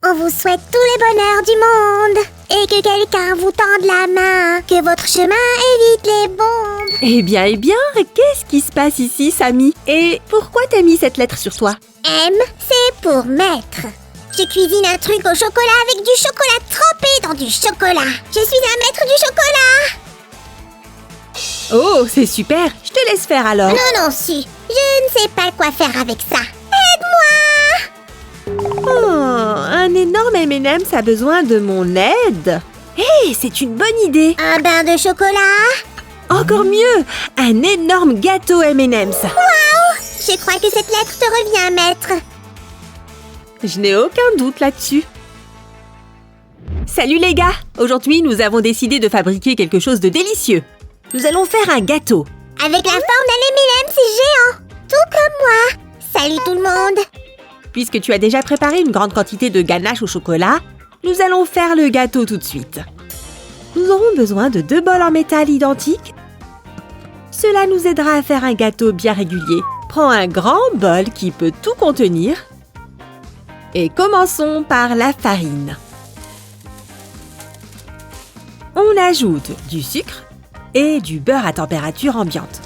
On vous souhaite tout le bonheur du monde et que quelqu'un vous tende la main, que votre chemin évite les bombes. Eh bien, qu'est-ce qui se passe ici, Samy? Et pourquoi t'as mis cette lettre sur toi? M, c'est pour maître. Je cuisine un truc au chocolat avec du chocolat trempé dans du chocolat. Je suis un maître du chocolat. Oh, c'est super. Je te laisse faire alors. Non, si. Je ne sais pas quoi faire avec ça. Aide-moi! Oh, un énorme M&M's a besoin de mon aide. Hé, c'est une bonne idée. Un bain de chocolat? Encore mieux, un énorme gâteau M&M's. Waouh! Je crois que cette lettre te revient, maître. Je n'ai aucun doute là-dessus. Salut les gars! Aujourd'hui, nous avons décidé de fabriquer quelque chose de délicieux. Nous allons faire un gâteau. Avec la forme d'un M&M's géant. Tout comme moi. Salut tout le monde. Puisque tu as déjà préparé une grande quantité de ganache au chocolat, nous allons faire le gâteau tout de suite. Nous aurons besoin de 2 bols en métal identiques. Cela nous aidera à faire un gâteau bien régulier. Prends un grand bol qui peut tout contenir. Et commençons par la farine. On ajoute du sucre et du beurre à température ambiante.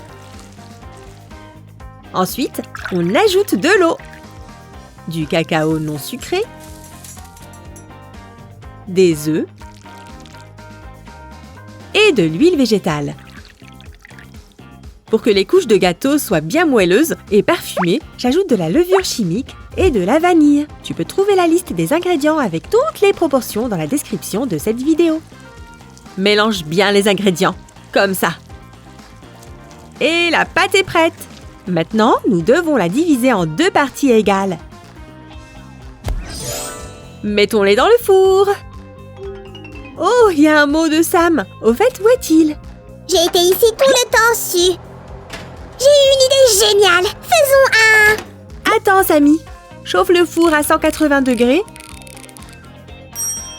Ensuite, on ajoute de l'eau, du cacao non sucré, des œufs et de l'huile végétale. Pour que les couches de gâteau soient bien moelleuses et parfumées, j'ajoute de la levure chimique et de la vanille. Tu peux trouver la liste des ingrédients avec toutes les proportions dans la description de cette vidéo. Mélange bien les ingrédients, comme ça. Et la pâte est prête. Maintenant, nous devons la diviser en 2 parties égales. Mettons-les dans le four. Oh, il y a un mot de Sam. Au fait, où est-il? J'ai été ici tout le temps su. J'ai eu une idée géniale. Faisons un... Attends, Samy. Chauffe le four à 180 degrés.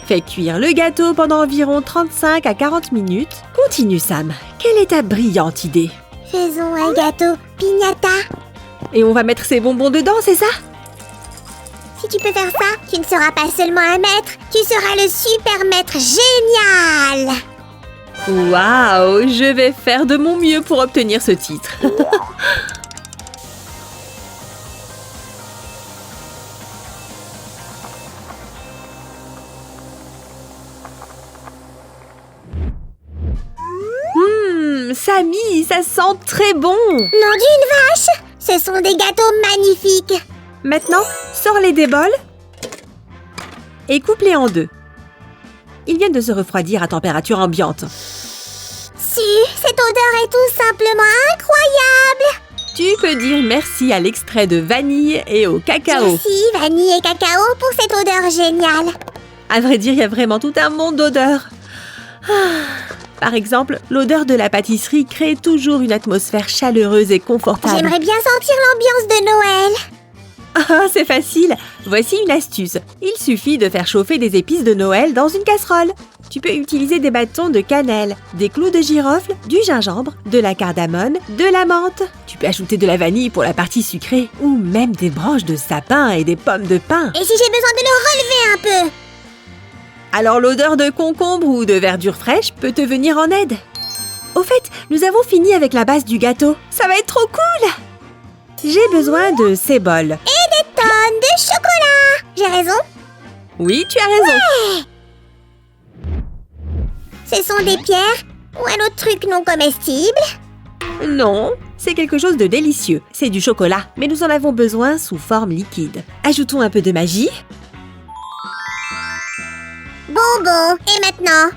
Fais cuire le gâteau pendant environ 35 à 40 minutes. Continue, Sam. Quelle est ta brillante idée? Faisons un gâteau piñata. Et on va mettre ces bonbons dedans, c'est ça? Si tu peux faire ça, tu ne seras pas seulement un maître, tu seras le super maître génial. Waouh, je vais faire de mon mieux pour obtenir ce titre. Samy, ça sent très bon. Nom d'une vache, ce sont des gâteaux magnifiques. Maintenant, sors-les des bols et coupe-les en 2. Ils viennent de se refroidir à température ambiante. Cette odeur est tout simplement incroyable. Tu peux dire merci à l'extrait de vanille et au cacao. Merci, vanille et cacao, pour cette odeur géniale. À vrai dire, il y a vraiment tout un monde d'odeurs. Par exemple, l'odeur de la pâtisserie crée toujours une atmosphère chaleureuse et confortable. J'aimerais bien sentir l'ambiance de Noël. Ah, c'est facile. Voici une astuce. Il suffit de faire chauffer des épices de Noël dans une casserole. Tu peux utiliser des bâtons de cannelle, des clous de girofle, du gingembre, de la cardamone, de la menthe. Tu peux ajouter de la vanille pour la partie sucrée ou même des branches de sapin et des pommes de pin. Et si j'ai besoin de le relever un peu? Alors l'odeur de concombre ou de verdure fraîche peut te venir en aide. Au fait, nous avons fini avec la base du gâteau. Ça va être trop cool! J'ai besoin de ces bols. Et des tonnes de chocolat. J'ai raison? Oui, tu as raison. Ce sont des pierres ou un autre truc non comestible? Non, c'est quelque chose de délicieux. C'est du chocolat, mais nous en avons besoin sous forme liquide. Ajoutons un peu de magie. Bonbon. Et maintenant?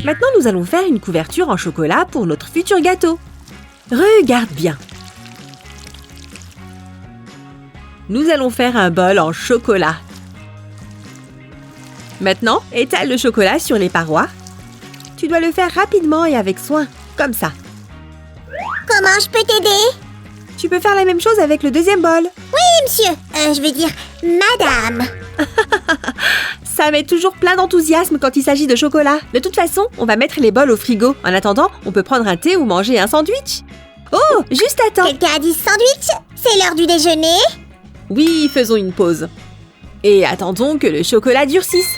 Maintenant, nous allons faire une couverture en chocolat pour notre futur gâteau. Regarde bien. Nous allons faire un bol en chocolat. Maintenant, étale le chocolat sur les parois. Tu dois le faire rapidement et avec soin, comme ça. Comment je peux t'aider? Tu peux faire la même chose avec le deuxième bol. Oui, monsieur. Je veux dire, madame. Ça met toujours plein d'enthousiasme quand il s'agit de chocolat. De toute façon, on va mettre les bols au frigo. En attendant, on peut prendre un thé ou manger un sandwich. Oh, juste attends. Quelqu'un a dit sandwich? C'est l'heure du déjeuner? Oui, faisons une pause. Et attendons que le chocolat durcisse.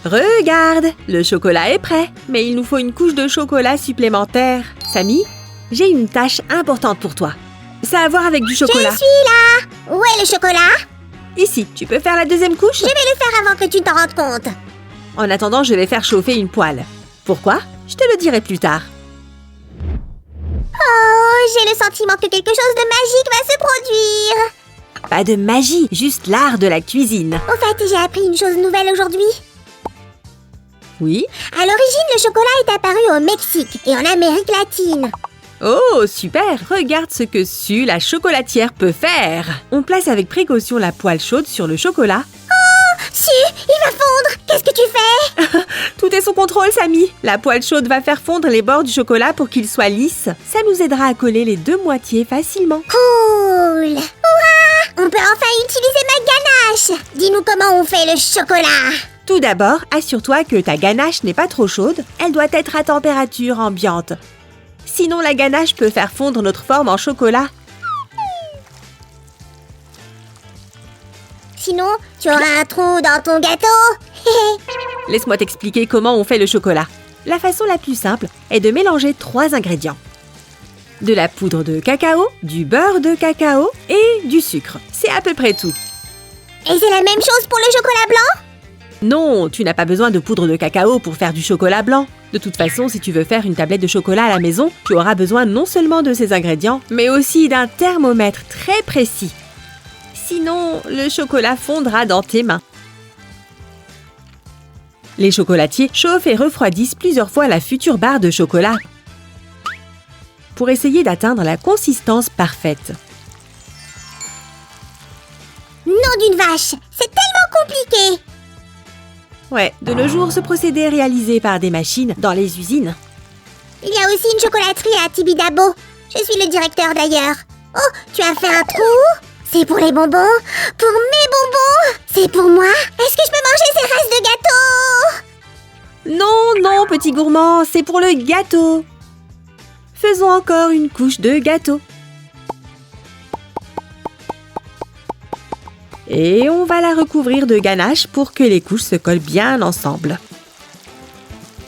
Regarde, le chocolat est prêt, mais il nous faut une couche de chocolat supplémentaire. Samy, j'ai une tâche importante pour toi. Ça a à voir avec du chocolat. Je suis là! Où est le chocolat? Ici, tu peux faire la deuxième couche? Je vais le faire avant que tu t'en rendes compte. En attendant, je vais faire chauffer une poêle. Pourquoi? Je te le dirai plus tard. Oh, j'ai le sentiment que quelque chose de magique va se produire. Pas de magie, juste l'art de la cuisine. Au fait, j'ai appris une chose nouvelle aujourd'hui. Oui? À l'origine, le chocolat est apparu au Mexique et en Amérique latine. Oh, super! Regarde ce que Sue, la chocolatière, peut faire! On place avec précaution la poêle chaude sur le chocolat. Sue, il va fondre! Qu'est-ce que tu fais? Tout est sous contrôle, Samy! La poêle chaude va faire fondre les bords du chocolat pour qu'ils soient lisses. Ça nous aidera à coller les deux moitiés facilement. Cool! Hurrah! On peut enfin utiliser ma ganache! Dis-nous comment on fait le chocolat! Tout d'abord, assure-toi que ta ganache n'est pas trop chaude. Elle doit être à température ambiante. Sinon, la ganache peut faire fondre notre forme en chocolat. Sinon, tu auras un trou dans ton gâteau. Laisse-moi t'expliquer comment on fait le chocolat. La façon la plus simple est de mélanger 3 ingrédients. De la poudre de cacao, du beurre de cacao et du sucre. C'est à peu près tout. Et c'est la même chose pour le chocolat blanc? Non, tu n'as pas besoin de poudre de cacao pour faire du chocolat blanc. De toute façon, si tu veux faire une tablette de chocolat à la maison, tu auras besoin non seulement de ces ingrédients, mais aussi d'un thermomètre très précis. Sinon, le chocolat fondra dans tes mains. Les chocolatiers chauffent et refroidissent plusieurs fois la future barre de chocolat pour essayer d'atteindre la consistance parfaite. Nom d'une vache, c'est tellement compliqué! Ouais, de nos jours, ce procédé est réalisé par des machines dans les usines. Il y a aussi une chocolaterie à Tibidabo. Je suis le directeur d'ailleurs. Oh, tu as fait un trou? C'est pour les bonbons? Pour mes bonbons? C'est pour moi? Est-ce que je peux manger ces restes de gâteau? Non, non, petit gourmand, c'est pour le gâteau. Faisons encore une couche de gâteau. Et on va la recouvrir de ganache pour que les couches se collent bien ensemble.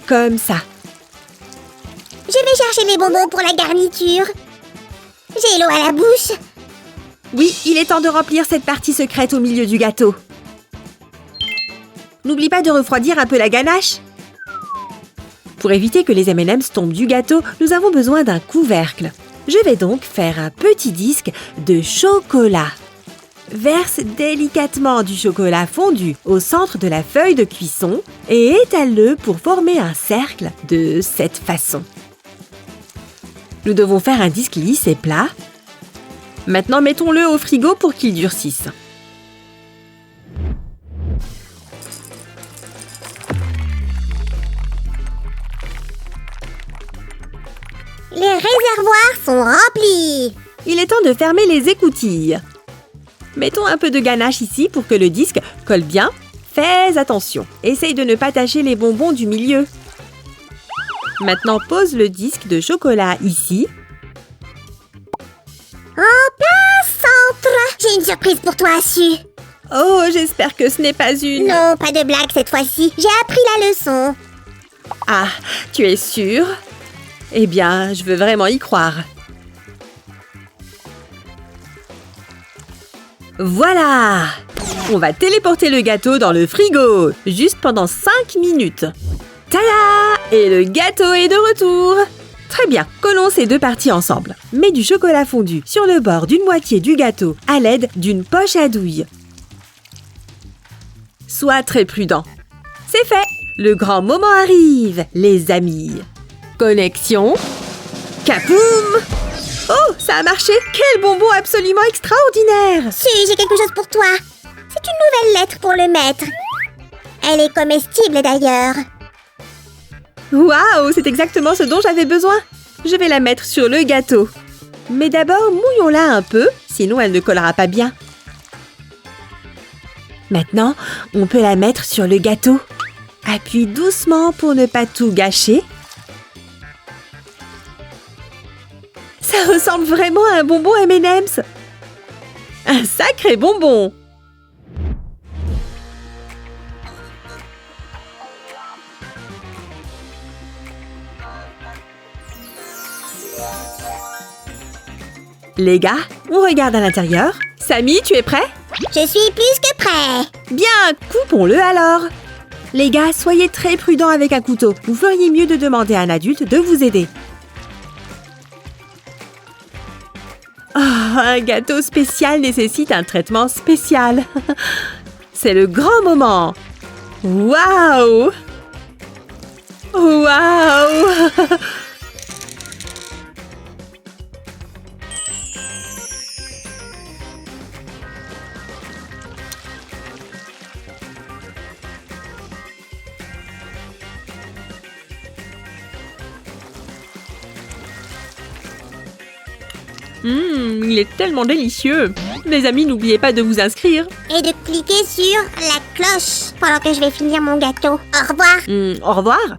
Comme ça. Je vais chercher les bonbons pour la garniture. J'ai l'eau à la bouche. Oui, il est temps de remplir cette partie secrète au milieu du gâteau. N'oublie pas de refroidir un peu la ganache. Pour éviter que les M&M's tombent du gâteau, nous avons besoin d'un couvercle. Je vais donc faire un petit disque de chocolat. Verse délicatement du chocolat fondu au centre de la feuille de cuisson et étale-le pour former un cercle de cette façon. Nous devons faire un disque lisse et plat. Maintenant, mettons-le au frigo pour qu'il durcisse. Les réservoirs sont remplis. Il est temps de fermer les écoutilles. Mettons un peu de ganache ici pour que le disque colle bien. Fais attention. Essaye de ne pas tacher les bonbons du milieu. Maintenant, pose le disque de chocolat ici. En plein centre. J'ai une surprise pour toi, Sue. Oh, j'espère que ce n'est pas une... Non, pas de blague cette fois-ci. J'ai appris la leçon. Ah, tu es sûre? Eh bien, je veux vraiment y croire. Voilà! On va téléporter le gâteau dans le frigo, juste pendant 5 minutes. Tada! Et le gâteau est de retour! Très bien, collons ces deux parties ensemble. Mets du chocolat fondu sur le bord d'une moitié du gâteau à l'aide d'une poche à douille. Sois très prudent. C'est fait! Le grand moment arrive, les amis. Connexion. Kapoum! Oh, ça a marché! Quel bonbon absolument extraordinaire! Sue, j'ai quelque chose pour toi. C'est une nouvelle lettre pour le maître. Elle est comestible d'ailleurs. Waouh, c'est exactement ce dont j'avais besoin. Je vais la mettre sur le gâteau. Mais d'abord, mouillons-la un peu, sinon elle ne collera pas bien. Maintenant, on peut la mettre sur le gâteau. Appuie doucement pour ne pas tout gâcher. Ça ressemble vraiment à un bonbon M&M's. Un sacré bonbon! Les gars, on regarde à l'intérieur. Samy, tu es prêt? Je suis plus que prêt. Bien, coupons-le alors. Les gars, soyez très prudents avec un couteau. Vous feriez mieux de demander à un adulte de vous aider. Ah, un gâteau spécial nécessite un traitement spécial. C'est le grand moment. Waouh! Waouh! Il est tellement délicieux. Les amis, n'oubliez pas de vous inscrire. Et de cliquer sur la cloche pendant que je vais finir mon gâteau. Au revoir. Au revoir.